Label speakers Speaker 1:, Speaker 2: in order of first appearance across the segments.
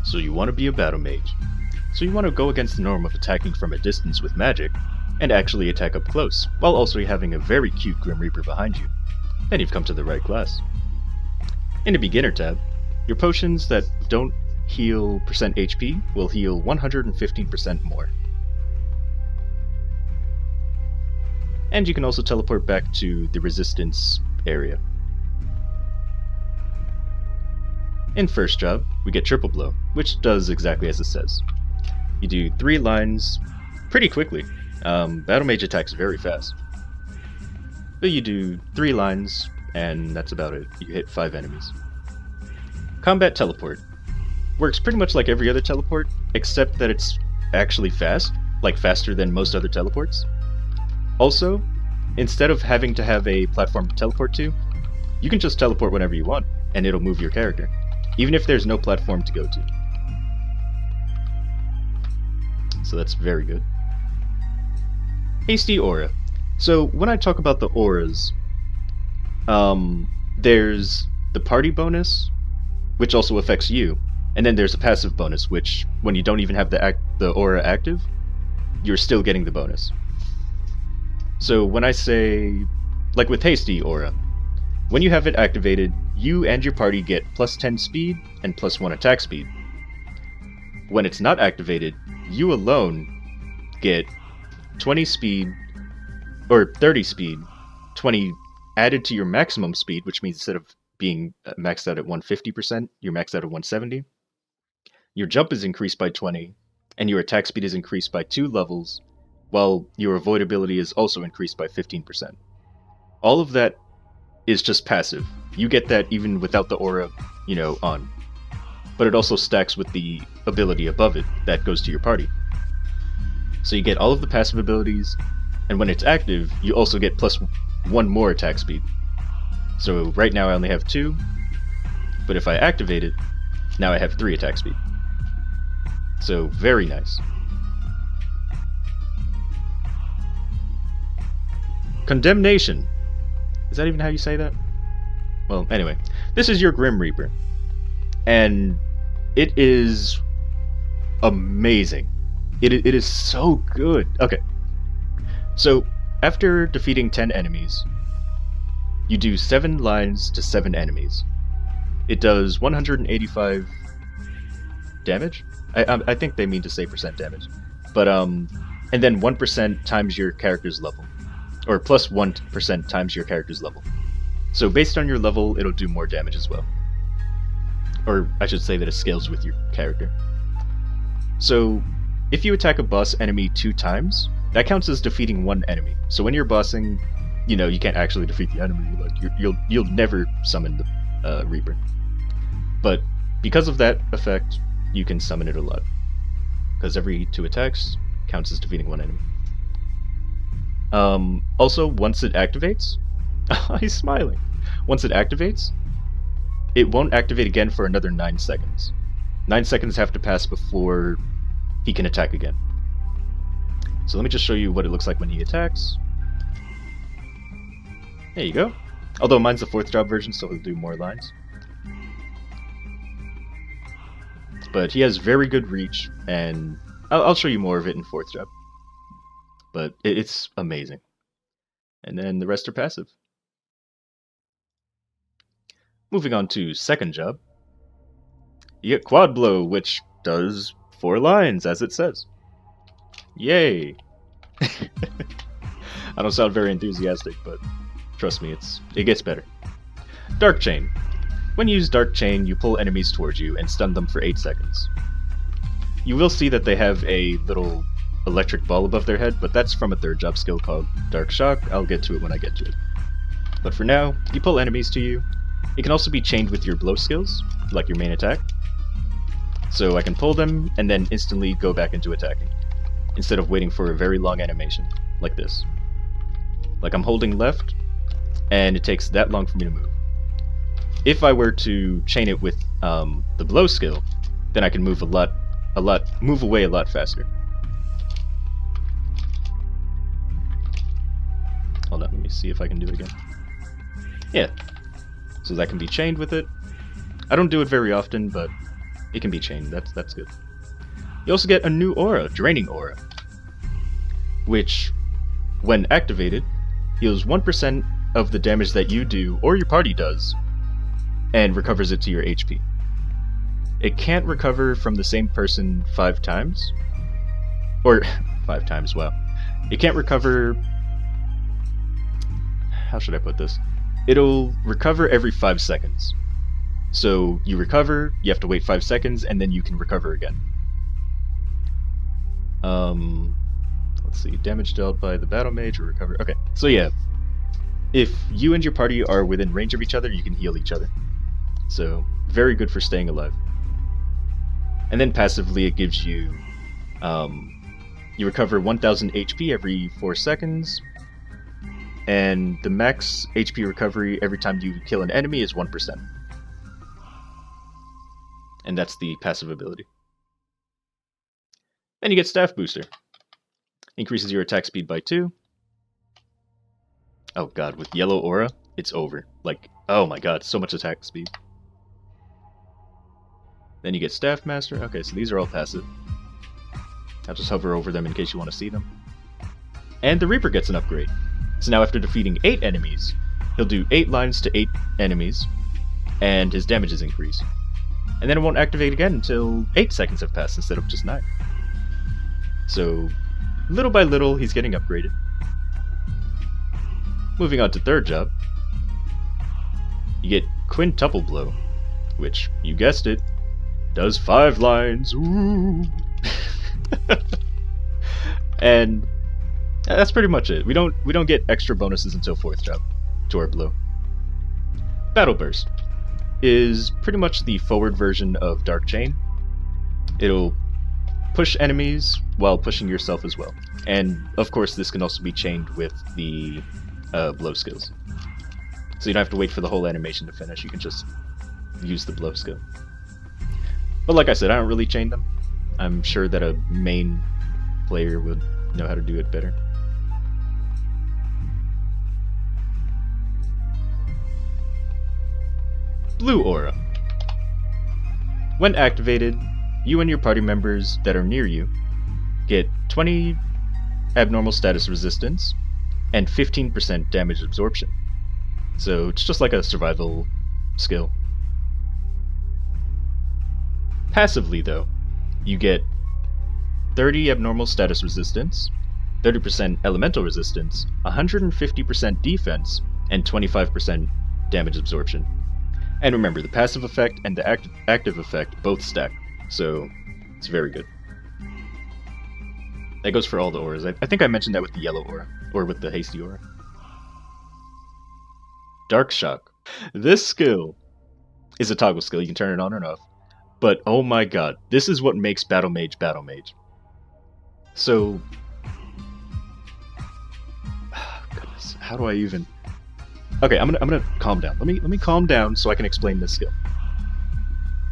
Speaker 1: So you want to be a Battle Mage. So you want to go against the norm of attacking from a distance with magic, and actually attack up close, while also having a very cute Grim Reaper behind you. Then you've come to the right class. In the Beginner tab, your potions that don't heal percent HP will heal 115% more. And you can also teleport back to the Resistance area. In first job, we get Triple Blow, which does exactly as it says. You do 3 lines pretty quickly. Battle Mage attacks very fast. But you do 3 lines, and that's about it. You hit 5 enemies. Combat Teleport works pretty much like every other teleport, except that it's actually fast, like faster than most other teleports. Also, instead of having to have a platform to teleport to, you can just teleport whenever you want, and it'll move your character, even if there's no platform to go to. So that's very good. Hasty Aura. So when I talk about the auras, there's the party bonus, which also affects you, and then there's a passive bonus, which when you don't even have the aura active, you're still getting the bonus. So when I say, like with Hasty Aura, when you have it activated, you and your party get plus 10 speed and plus 1 attack speed. When it's not activated, you alone get 20 speed, or 30 speed, 20 added to your maximum speed, which means instead of being maxed out at 150%, you're maxed out at 170. Your jump is increased by 20, and your attack speed is increased by 2 levels, while your avoidability is also increased by 15%. All of that is just passive. You get that even without the aura, on. But it also stacks with the ability above it that goes to your party. So you get all of the passive abilities, and when it's active, you also get plus 1 more attack speed. So right now I only have 2, but if I activate it, now I have 3 attack speed. So very nice. Condemnation. Is that even how you say that? Well, anyway, this is your Grim Reaper, and it is amazing. It is so good. Okay, so after defeating 10 enemies, you do 7 lines to 7 enemies. It does 185 damage. I think they mean to say percent damage, but and then 1% times your character's level, or plus 1% times your character's level. So based on your level, it'll do more damage as well. Or I should say that it scales with your character. So if you attack a boss enemy 2 times, that counts as defeating 1 enemy. So when you're bossing, you can't actually defeat the enemy. Like you'll never summon the Reaper. But because of that effect, you can summon it a lot. Because every 2 attacks counts as defeating 1 enemy. Also, once it activates, he's smiling. Once it activates, it won't activate again for another 9 seconds. 9 seconds have to pass before he can attack again. So let me just show you what it looks like when he attacks. There you go. Although mine's the 4th job version, so he'll do more lines. But he has very good reach, and I'll show you more of it in 4th job. But it's amazing. And then the rest are passive. Moving on to 2nd job. You get Quad Blow, which does 4 lines, as it says. Yay! I don't sound very enthusiastic, but trust me, it gets better. Dark Chain. When you use Dark Chain, you pull enemies towards you and stun them for 8 seconds. You will see that they have a little electric ball above their head, but that's from a 3rd job skill called Dark Shock. I'll get to it when I get to it. But for now, you pull enemies to you. It can also be chained with your blow skills, like your main attack. So I can pull them and then instantly go back into attacking, instead of waiting for a very long animation, like this. Like I'm holding left, and it takes that long for me to move. If I were to chain it with the blow skill, then I can move move away a lot faster. Hold on, let me see if I can do it again. Yeah. So that can be chained with it. I don't do it very often, but it can be chained. That's good. You also get a new aura, Draining Aura, which, when activated, heals 1% of the damage that you do or your party does, and recovers it to your HP. It can't recover from the same person 5 times. Or, 5 times, wow. It can't recover... How should I put this? It'll recover every 5 seconds. So, you recover, you have to wait 5 seconds, and then you can recover again. Let's see, damage dealt by the Battle Mage or recover... Okay, so yeah. If you and your party are within range of each other, you can heal each other. So, very good for staying alive. And then passively it gives you... you recover 1000 HP every 4 seconds. And the max HP recovery every time you kill an enemy is 1%. And that's the passive ability. And you get Staff Booster. Increases your attack speed by 2. Oh god, with Yellow Aura, it's over. Like, oh my god, so much attack speed. Then you get Staff Master. Okay, so these are all passive. I'll just hover over them in case you want to see them. And the Reaper gets an upgrade. So now after defeating 8 enemies, he'll do 8 lines to 8 enemies, and his damage is increased. And then it won't activate again until 8 seconds have passed instead of just 9. So, little by little, he's getting upgraded. Moving on to third job, you get Quintuple Blow, which, you guessed it, does 5 lines. Ooh. And that's pretty much it. We don't get extra bonuses until 4th job to our blow. Battle Burst is pretty much the forward version of Dark Chain. It'll push enemies while pushing yourself as well. And of course this can also be chained with the blow skills. So you don't have to wait for the whole animation to finish, you can just use the blow skill. But like I said, I don't really chain them. I'm sure that a main player would know how to do it better. Blue Aura. When activated, you and your party members that are near you get 20 abnormal status resistance and 15% damage absorption. So it's just like a survival skill. Passively though, you get 30 abnormal status resistance, 30% elemental resistance, 150% defense, and 25% damage absorption. And remember, the passive effect and the active effect both stack, so it's very good. That goes for all the auras. I think I mentioned that with the yellow aura, or with the hasty aura. Dark Shock. This skill is a toggle skill, you can turn it on and off. But oh my god, this is what makes Battle Mage Battle Mage. So, goodness, how do I even... Okay, I'm gonna calm down. Let me calm down so I can explain this skill.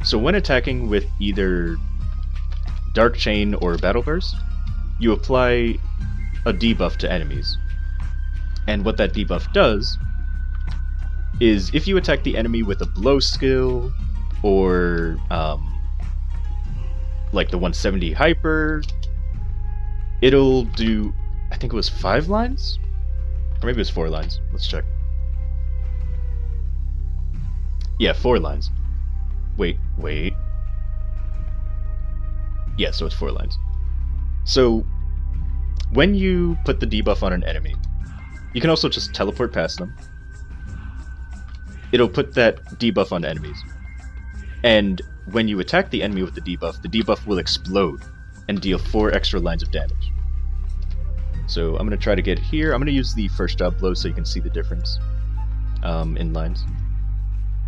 Speaker 1: So when attacking with either Dark Chain or Battle Burst, you apply a debuff to enemies. And what that debuff does is if you attack the enemy with a blow skill, or like the 170 hyper, it'll do, I think it was 5 lines? Or maybe it was 4 lines. Let's check. Yeah, 4 lines. Wait. Yeah, so it's 4 lines. So, when you put the debuff on an enemy, you can also just teleport past them. It'll put that debuff on enemies. And when you attack the enemy with the debuff will explode and deal 4 extra lines of damage. So I'm going to try to get here. I'm going to use the first job blow so you can see the difference in lines.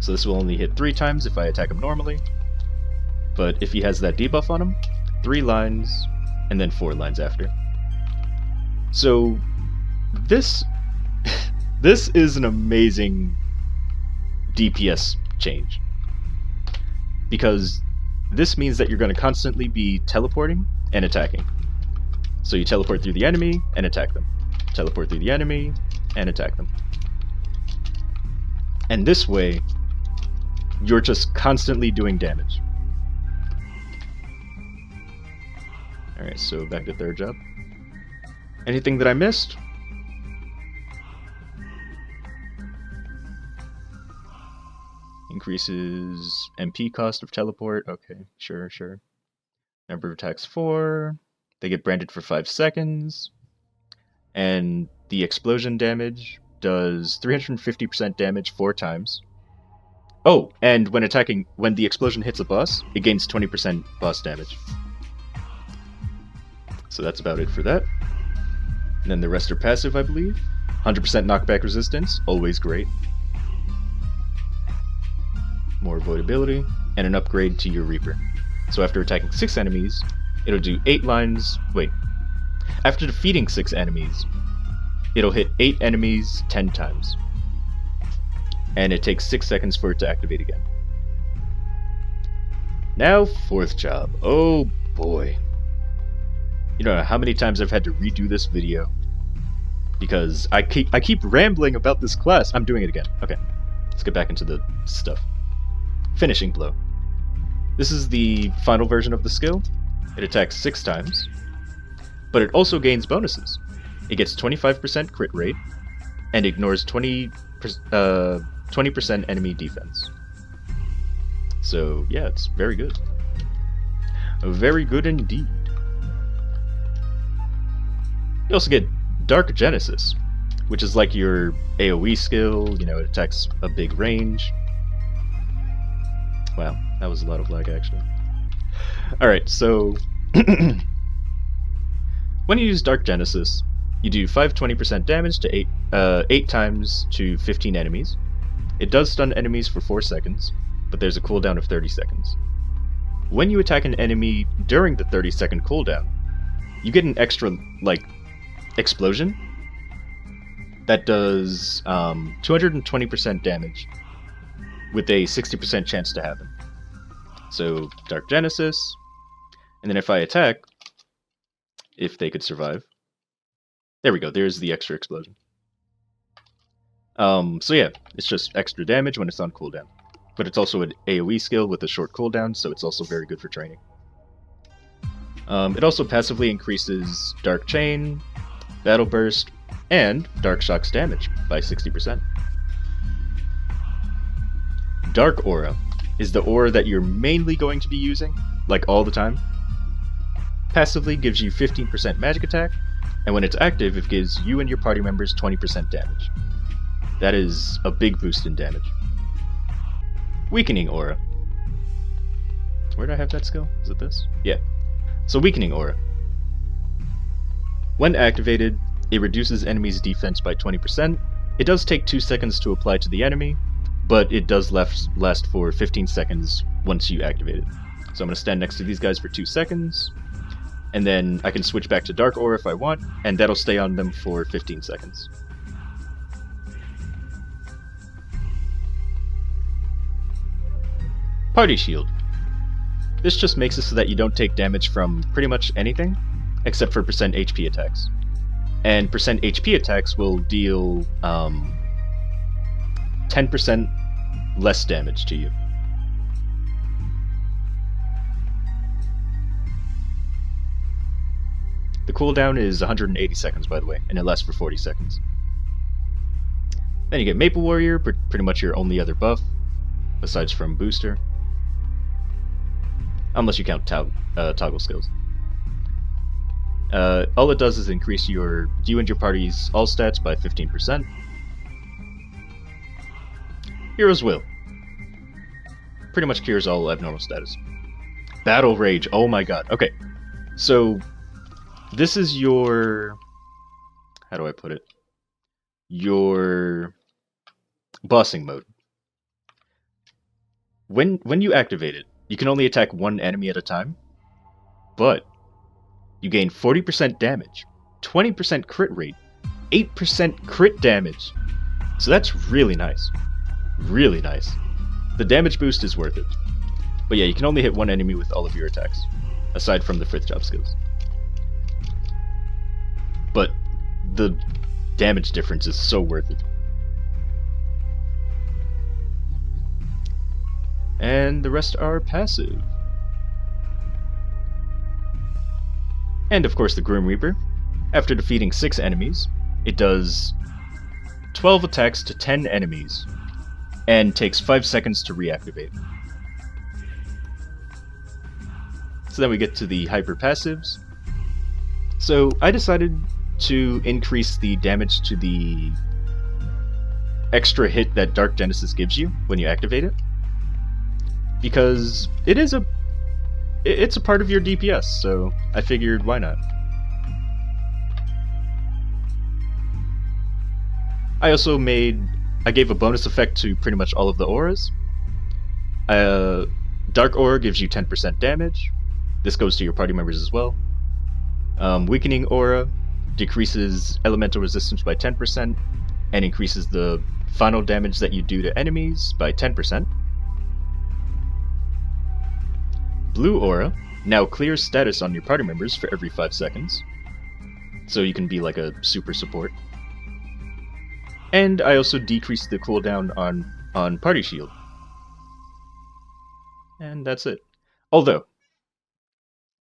Speaker 1: So this will only hit 3 times if I attack him normally. But if he has that debuff on him, 3 lines, and then 4 lines after. So this this is an amazing DPS change. Because this means that you're going to constantly be teleporting and attacking. So you teleport through the enemy and attack them. Teleport through the enemy and attack them. And this way, you're just constantly doing damage. Alright, so back to third job. Anything that I missed? Increases MP cost of teleport. Okay, sure. Number of attacks 4. They get branded for 5 seconds. And the explosion damage does 350% damage 4 times. Oh, and when the explosion hits a boss, it gains 20% boss damage. So that's about it for that. And then the rest are passive, I believe. 100% knockback resistance, always great. More avoidability, and an upgrade to your Reaper. So after attacking 6 enemies, it'll do 8 lines... Wait. After defeating 6 enemies, it'll hit 8 enemies 10 times. And it takes 6 seconds for it to activate again. Now, fourth job. Oh boy. You don't know how many times I've had to redo this video because I keep rambling about this class. I'm doing it again. Okay, let's get back into the stuff. Finishing Blow. This is the final version of the skill. It attacks 6 times, but it also gains bonuses. It gets 25% crit rate and ignores 20% enemy defense. So yeah, it's very good. Very good indeed. You also get Dark Genesis, which is like your AoE skill, you know, it attacks a big range. Wow, that was a lot of lag actually. Alright, so when you use Dark Genesis, you do 20% damage to 8 times to 15 enemies. It does stun enemies for 4 seconds, but there's a cooldown of 30 seconds. When you attack an enemy during the 30-second cooldown, you get an extra, like, explosion that does 220% damage with a 60% chance to happen. So, Dark Genesis, and then if I attack, if they could survive, there we go, there's the extra explosion. So yeah, it's just extra damage when it's on cooldown. But it's also an AoE skill with a short cooldown, so it's also very good for training. It also passively increases Dark Chain, Battle Burst, and Dark Shock's damage by 60%. Dark Aura is the aura that you're mainly going to be using, like all the time. Passively gives you 15% magic attack, and when it's active, it gives you and your party members 20% damage. That is a big boost in damage. Weakening Aura. Where do I have that skill? Is it this? Yeah. So Weakening Aura. When activated, it reduces enemies' defense by 20%. It does take 2 seconds to apply to the enemy, but it does last for 15 seconds once you activate it. So I'm going to stand next to these guys for 2 seconds, and then I can switch back to Dark Aura if I want, and that'll stay on them for 15 seconds. Party Shield. This just makes it so that you don't take damage from pretty much anything, except for percent HP attacks. And percent HP attacks will deal 10% less damage to you. The cooldown is 180 seconds, by the way, and it lasts for 40 seconds. Then you get Maple Warrior, pretty much your only other buff, aside from Booster. Unless you count toggle skills. All it does is increase you and your party's all stats by 15%. Hero's Will. Pretty much cures all abnormal status. Battle Rage, oh my god. Okay, so this is your... how do I put it? Your bossing mode. When you activate it, you can only attack one enemy at a time, but you gain 40% damage, 20% crit rate, 8% crit damage. So that's really nice. Really nice. The damage boost is worth it. But yeah, you can only hit one enemy with all of your attacks, aside from the 5th job skills. But the damage difference is so worth it. And the rest are passive. And of course the Grim Reaper. After defeating 6 enemies, it does 12 attacks to 10 enemies, and takes 5 seconds to reactivate. So then we get to the hyper passives. So I decided to increase the damage to the extra hit that Dark Genesis gives you when you activate it, because it's a part of your DPS, so I figured why not. I gave a bonus effect to pretty much all of the auras. Dark Aura gives you 10% damage. This goes to your party members as well. Weakening Aura decreases elemental resistance by 10% and increases the final damage that you do to enemies by 10%. Blue Aura now clears status on your party members for every 5 seconds, so you can be like a super support. And I also decreased the cooldown on Party Shield. And that's it. Although,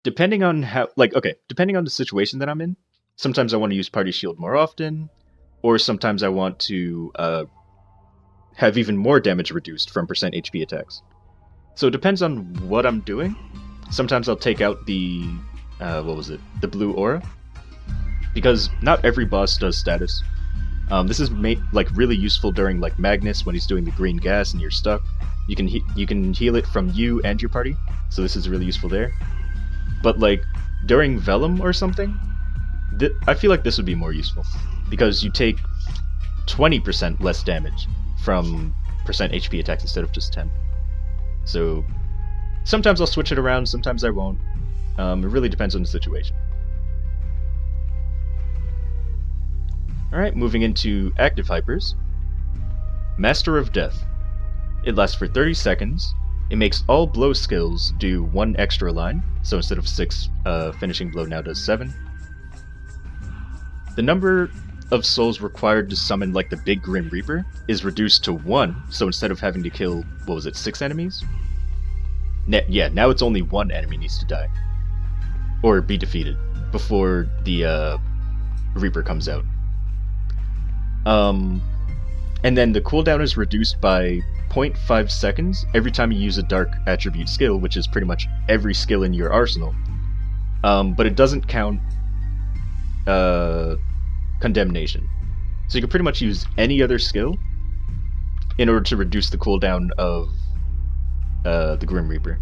Speaker 1: depending on the situation that I'm in, sometimes I want to use Party Shield more often, or sometimes I want to have even more damage reduced from percent HP attacks. So it depends on what I'm doing. Sometimes I'll take out the the blue aura, because not every boss does status. This is really useful during like Magnus when he's doing the green gas and you're stuck. You can heal it from you and your party, so this is really useful there. But like during Vellum or something, I feel like this would be more useful, because you take 20% less damage from percent HP attacks instead of just 10. So sometimes I'll switch it around, sometimes I won't. It really depends on the situation. Alright, moving into active hypers. Master of Death. It lasts for 30 seconds. It makes all blow skills do 1 extra line, so instead of 6, finishing blow now does 7. The number of souls required to summon like the big Grim Reaper is reduced to 1, so instead of having to kill, 6 enemies? Now it's only 1 enemy needs to die. Or be defeated before the Reaper comes out. And then the cooldown is reduced by 0.5 seconds every time you use a dark attribute skill, which is pretty much every skill in your arsenal. But it doesn't count condemnation. So you can pretty much use any other skill in order to reduce the cooldown of the Grim Reaper.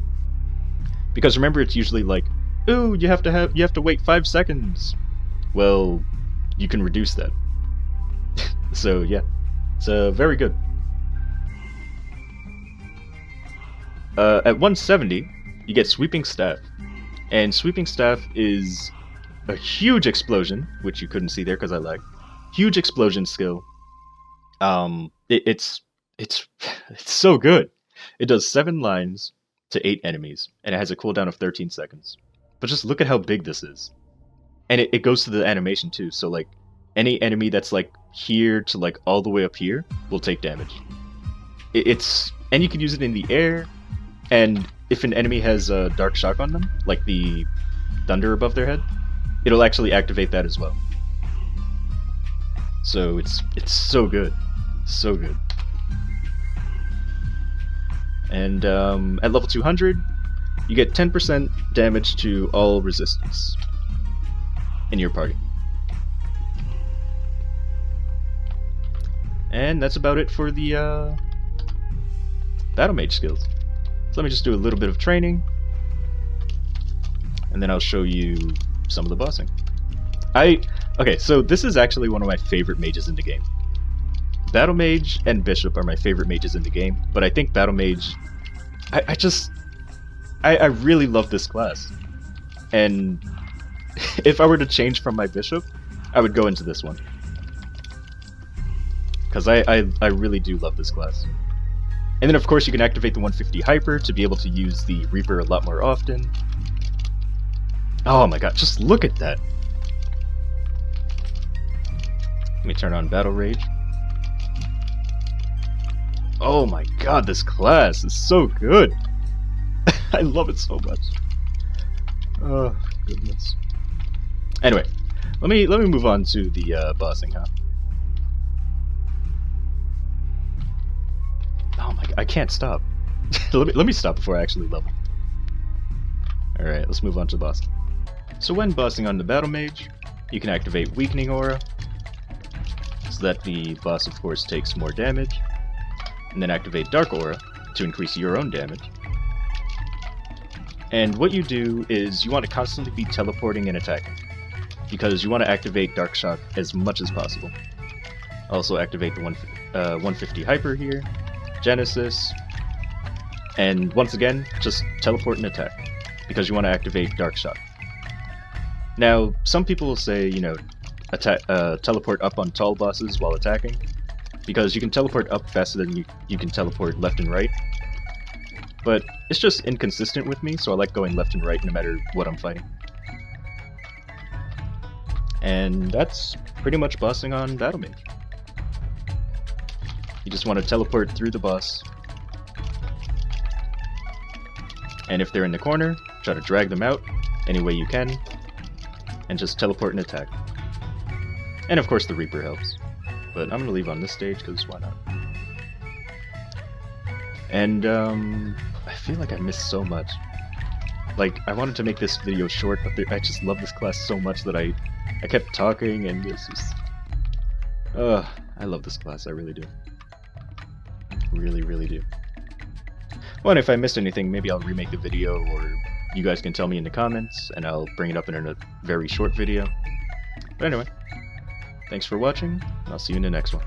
Speaker 1: Because remember, it's usually like, ooh, you have to wait 5 seconds. Well, you can reduce that. So yeah, it's very good. At 170, you get Sweeping Staff, and Sweeping Staff is a huge explosion, which you couldn't see there because I lagged. Huge explosion skill. It's so good. It does 7 lines to 8 enemies, and it has a cooldown of 13 seconds. But just look at how big this is, and it goes to the animation too. So like any enemy that's like here to like all the way up here will take damage. And you can use it in the air, and if an enemy has a dark shock on them, like the thunder above their head, it'll actually activate that as well. So it's so good, so good. And at level 200, you get 10% damage to all resistance in your party. And that's about it for the Battle Mage skills. So let me just do a little bit of training, and then I'll show you some of the bossing. Okay, so this is actually one of my favorite mages in the game. Battle Mage and Bishop are my favorite mages in the game, but I think Battle Mage, I really love this class. And if I were to change from my Bishop, I would go into this one. Because I really do love this class. And then of course you can activate the 150 Hyper to be able to use the Reaper a lot more often. Oh my god, just look at that! Let me turn on Battle Rage. Oh my god, this class is so good! I love it so much. Oh, goodness. Anyway, let me move on to the bossing, huh? Oh my god, I can't stop. let me stop before I actually level. Alright, let's move on to the boss. So when bossing on the Battle Mage, you can activate Weakening Aura, so that the boss of course takes more damage, and then activate Dark Aura to increase your own damage. And what you do is you want to constantly be teleporting and attacking, because you want to activate Dark Shock as much as possible. Also activate the 150 Hyper here, Genesis, and once again, just teleport and attack, because you want to activate Dark Shock. Now, some people will say, you know, teleport up on tall bosses while attacking, because you can teleport up faster than you can teleport left and right. But it's just inconsistent with me, so I like going left and right no matter what I'm fighting. And that's pretty much bossing on Battle Mage. You just want to teleport through the boss, and if they're in the corner, try to drag them out any way you can, and just teleport and attack. And of course the Reaper helps, but I'm gonna leave on this stage because why not? And I feel like I missed so much. Like, I wanted to make this video short, but I just love this class so much that I kept talking, and it's just... I love this class, I really do. Really, really do. Well, and if I missed anything, maybe I'll remake the video, or you guys can tell me in the comments, and I'll bring it up in a very short video. But anyway, thanks for watching, and I'll see you in the next one.